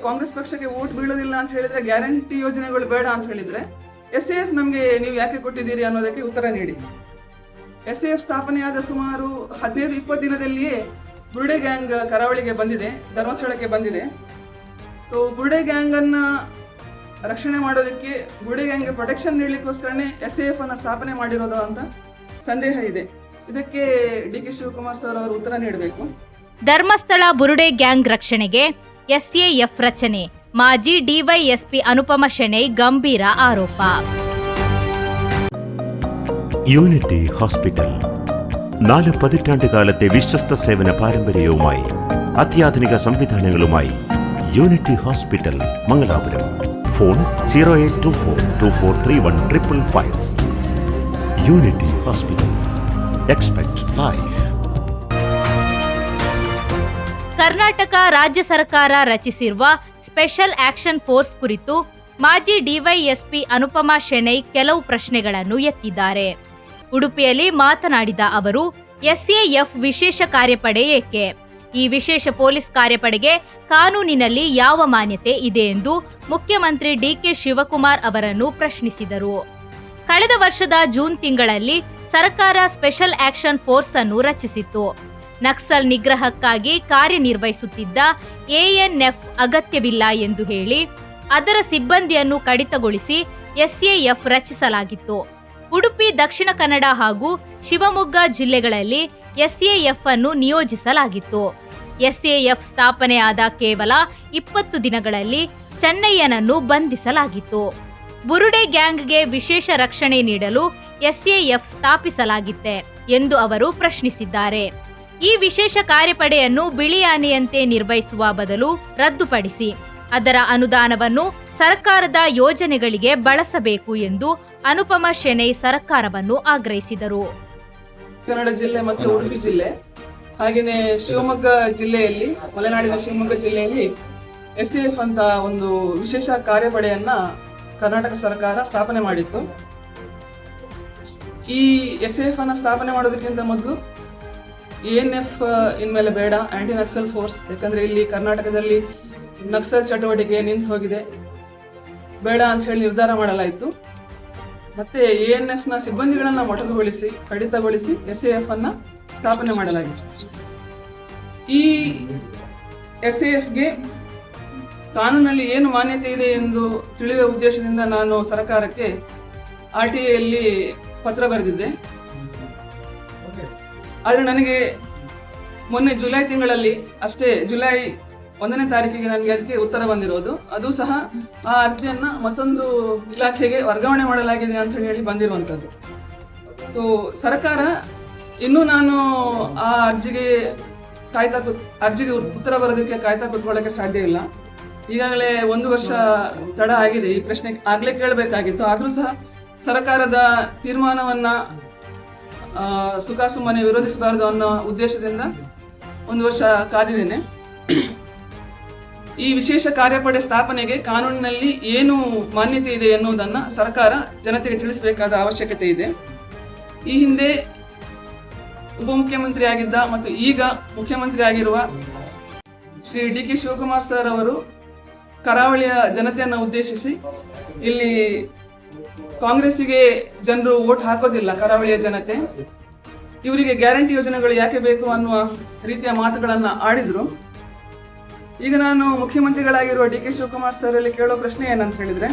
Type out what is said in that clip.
ಕಾಂಗ್ರೆಸ್ ಪಕ್ಷಕ್ಕೆ ವೋಟ್ ಬೀಳೋದಿಲ್ಲ ಅಂತ ಹೇಳಿದ್ರೆ, ಗ್ಯಾರಂಟಿ ಯೋಜನೆಗಳು ಬೇಡ ಅಂತ ಹೇಳಿದ್ರೆ SAF ನಮಗೆ ನೀವು ಯಾಕೆ ಕೊಟ್ಟಿದ್ದೀರಿ ಅನ್ನೋದಕ್ಕೆ ಉತ್ತರ ನೀಡಿ. SAF ಸ್ಥಾಪನೆಯಾದ ಸುಮಾರು 15-20 ದಿನದಲ್ಲಿಯೇ ಬುರುಡೆ ಗ್ಯಾಂಗ್ ಕರಾವಳಿಗೆ ಬಂದಿದೆ, ಧರ್ಮಸ್ಥಳಕ್ಕೆ ಬಂದಿದೆ. ಸೊ ಬುರುಡೆ ಗ್ಯಾಂಗ್ ಅನ್ನ ರಕ್ಷಣೆ ಮಾಡೋದಕ್ಕೆ, ಬುರುಡೆ ಗ್ಯಾಂಗ್ಗೆ ಪ್ರೊಟೆಕ್ಷನ್ ನೀಡಲಿಕ್ಕೋಸ್ಕರನೇ SAF ಅನ್ನ ಸ್ಥಾಪನೆ ಮಾಡಿರೋದು ಅಂತ ಸಂದೇಹ ಇದೆ. ಇದಕ್ಕೆ DK ಶಿವಕುಮಾರ್ ಸರ್ ಅವರು ಉತ್ತರ ನೀಡಬೇಕು. ಧರ್ಮಸ್ಥಳ ಬುರುಡೆ ಗ್ಯಾಂಗ್ ರಕ್ಷಣೆಗೆ SAF ರಚನೆ, ಮಾಜಿ DYSP ಅನುಪಮ ಶೆಣೈ ಗಂಭೀರ ಆರೋಪ. യൂണിറ്റി ഹോസ്പിറ്റൽ 4 പതിറ്റാണ്ട് കാലത്തെ വിശ്വസ്ത സേവന പാരമ്പര്യവുമായി അത്യാധുനിക സംവിധാനങ്ങളുമായി Unity Hospital Mangalapuram. Phone 0824243155. Unity Hospital. Expect life. Karnataka ರಾಜ್ಯ ಸರ್ಕಾರ ರಚಿಸಿರುವ ಸ್ಪೆಷಲ್ ಆಕ್ಷನ್ ಫೋರ್ಸ್ ಕುರಿತು ಮಾಜಿ DYSP ಅನುಪಮ ಶೆಣೈ ಕೆಲವು ಪ್ರಶ್ನೆಗಳನ್ನು ಎತ್ತಿದ್ದಾರೆ. ಉಡುಪಿಯಲ್ಲಿ ಮಾತನಾಡಿದ ಅವರು, SAF ವಿಶೇಷ ಕಾರ್ಯಪಡೆ ಏಕೆ? ಈ ವಿಶೇಷ ಪೊಲೀಸ್ ಕಾರ್ಯಪಡೆಗೆ ಕಾನೂನಿನಲ್ಲಿ ಯಾವ ಮಾನ್ಯತೆ ಇದೆ ಎಂದು ಮುಖ್ಯಮಂತ್ರಿ DK ಶಿವಕುಮಾರ್ ಅವರನ್ನು ಪ್ರಶ್ನಿಸಿದರು. ಕಳೆದ ವರ್ಷದ ಜೂನ್ ತಿಂಗಳಲ್ಲಿ ಸರ್ಕಾರ ಸ್ಪೆಷಲ್ ಆಕ್ಷನ್ ಫೋರ್ಸ್ ಅನ್ನು ರಚಿಸಿತ್ತು. ನಕ್ಸಲ್ ನಿಗ್ರಹಕ್ಕಾಗಿ ಕಾರ್ಯನಿರ್ವಹಿಸುತ್ತಿದ್ದ ANF ಅಗತ್ಯವಿಲ್ಲ ಎಂದು ಹೇಳಿ ಅದರ ಸಿಬ್ಬಂದಿಯನ್ನು ಕಡಿತಗೊಳಿಸಿ SAF ರಚಿಸಲಾಗಿತ್ತು. ಉಡುಪಿ, ದಕ್ಷಿಣ ಕನ್ನಡ ಹಾಗೂ ಶಿವಮೊಗ್ಗ ಜಿಲ್ಲೆಗಳಲ್ಲಿ SAF ಅನ್ನು ನಿಯೋಜಿಸಲಾಗಿತ್ತು. SAF ಸ್ಥಾಪನೆಯಾದ ಕೇವಲ 20 ದಿನಗಳಲ್ಲಿ ಚೆನ್ನಯ್ಯನನ್ನು ಬಂಧಿಸಲಾಗಿತ್ತು. ಬುರುಡೆ ಗ್ಯಾಂಗ್ಗೆ ವಿಶೇಷ ರಕ್ಷಣೆ ನೀಡಲು SAF ಸ್ಥಾಪಿಸಲಾಗಿತ್ತೆ ಎಂದು ಅವರು ಪ್ರಶ್ನಿಸಿದ್ದಾರೆ. ಈ ವಿಶೇಷ ಕಾರ್ಯಪಡೆಯನ್ನು ಬಿಳಿ ಆನೆಯಂತೆ ನಿರ್ವಹಿಸುವ ಬದಲು ರದ್ದುಪಡಿಸಿ ಅದರ ಅನುದಾನವನ್ನು ಸರ್ಕಾರದ ಯೋಜನೆಗಳಿಗೆ ಬಳಸಬೇಕು ಎಂದು ಅನುಪಮ ಶೆಣೈ ಸರ್ಕಾರವನ್ನು ಆಗ್ರಹಿಸಿದರು. ಕನ್ನಡ ಜಿಲ್ಲೆ ಮತ್ತು ಉಡುಪಿ ಜಿಲ್ಲೆ ಹಾಗೆಯೇ ಶಿವಮೊಗ್ಗ ಜಿಲ್ಲೆಯಲ್ಲಿ, ಮಲೆನಾಡಿನ ಶಿವಮೊಗ್ಗ ಜಿಲ್ಲೆಯಲ್ಲಿ SAF ಅಂತ ಒಂದು ವಿಶೇಷ ಕಾರ್ಯಪಡೆಯನ್ನ ಕರ್ನಾಟಕ ಸರ್ಕಾರ ಸ್ಥಾಪನೆ ಮಾಡಿತ್ತು. ಈ SAF ಅನ್ನ ಸ್ಥಾಪನೆ ಮಾಡೋದಕ್ಕಿಂತ ಮೊದಲು ANF ಇನ್ಮೇಲೆ ಬೇಡ, ಆಂಟಿ ನಕ್ಸಲ್ ಫೋರ್ಸ್, ಯಾಕಂದ್ರೆ ಇಲ್ಲಿ ಕರ್ನಾಟಕದಲ್ಲಿ ನಕ್ಸಲ್ ಚಟುವಟಿಕೆ ನಿಂತು ಹೋಗಿದೆ, ಬೇಡ ಅಂತ ಹೇಳಿ ನಿರ್ಧಾರ ಮಾಡಲಾಯಿತು. ಮತ್ತೆ ANF ನ ಸಿಬ್ಬಂದಿಗಳನ್ನ ಮೊಟಕುಗೊಳಿಸಿ, ಕಡಿತಗೊಳಿಸಿ SAF ಅನ್ನ ಸ್ಥಾಪನೆ ಮಾಡಲಾಗಿದೆ. ಈ SAFಗೆ ಕಾನೂನಲ್ಲಿ ಏನು ಮಾನ್ಯತೆ ಇದೆ ಎಂದು ತಿಳಿಯುವ ಉದ್ದೇಶದಿಂದ ನಾನು ಸರ್ಕಾರಕ್ಕೆ RTIಯಲ್ಲಿ ಪತ್ರ ಬರೆದಿದ್ದೆ. ಆದರೆ ನನಗೆ ಮೊನ್ನೆ ಜುಲೈ ತಿಂಗಳಲ್ಲಿ ಅಷ್ಟೇ, ಜುಲೈ 1ನೇ ತಾರೀಕಿಗೆ ನನಗೆ ಅದಕ್ಕೆ ಉತ್ತರ ಬಂದಿರೋದು. ಅದು ಸಹ ಆ ಅರ್ಜಿಯನ್ನ ಮತ್ತೊಂದು ಇಲಾಖೆಗೆ ವರ್ಗಾವಣೆ ಮಾಡಲಾಗಿದೆ ಅಂತ ಹೇಳಿ ಬಂದಿರುವಂಥದ್ದು. ಸೊ ಸರ್ಕಾರ ಇನ್ನೂ ನಾನು ಆ ಅರ್ಜಿಗೆ ಉತ್ತರ ಬರೋದಕ್ಕೆ ಕಾಯ್ತಾ ಕೂತ್ಕೊಳ್ಳೋಕ್ಕೆ ಸಾಧ್ಯ ಇಲ್ಲ. ಈಗಾಗಲೇ 1 ವರ್ಷ ತಡ ಆಗಿದೆ. ಈ ಪ್ರಶ್ನೆ ಆಗ್ಲೇ ಕೇಳಬೇಕಾಗಿತ್ತು. ಆದರೂ ಸಹ ಸರ್ಕಾರದ ತೀರ್ಮಾನವನ್ನ ಸುಖಾಸುಮ್ಮನೆ ವಿರೋಧಿಸಬಾರದು ಅನ್ನೋ ಉದ್ದೇಶದಿಂದ 1 ವರ್ಷ ಕಾದಿದ್ದೇನೆ. ಈ ವಿಶೇಷ ಕಾರ್ಯಪಡೆ ಸ್ಥಾಪನೆಗೆ ಕಾನೂನಿನಲ್ಲಿ ಏನು ಮಾನ್ಯತೆ ಇದೆ ಎನ್ನುವುದನ್ನು ಸರ್ಕಾರ ಜನತೆಗೆ ತಿಳಿಸಬೇಕಾದ ಅವಶ್ಯಕತೆ ಇದೆ. ಈ ಹಿಂದೆ ಉಪಮುಖ್ಯಮಂತ್ರಿ ಆಗಿದ್ದ ಮತ್ತು ಈಗ ಮುಖ್ಯಮಂತ್ರಿ ಆಗಿರುವ ಶ್ರೀ DK ಶಿವಕುಮಾರ್ ಸರ್ ಅವರು ಕರಾವಳಿಯ ಜನತೆಯನ್ನು ಉದ್ದೇಶಿಸಿ, ಇಲ್ಲಿ ಕಾಂಗ್ರೆಸ್ಸಿಗೆ ಜನರು ವೋಟ್ ಹಾಕೋದಿಲ್ಲ, ಕರಾವಳಿಯ ಜನತೆ, ಇವರಿಗೆ ಗ್ಯಾರಂಟಿ ಯೋಜನೆಗಳು ಯಾಕೆ ಬೇಕು ಅನ್ನುವ ರೀತಿಯ ಮಾತುಗಳನ್ನು ಆಡಿದ್ರು. ಈಗ ನಾನು ಮುಖ್ಯಮಂತ್ರಿಗಳಾಗಿರುವ DK ಶಿವಕುಮಾರ್ ಸರ್ ಅಲ್ಲಿ ಕೇಳೋ ಪ್ರಶ್ನೆ ಏನಂತ ಹೇಳಿದ್ರೆ,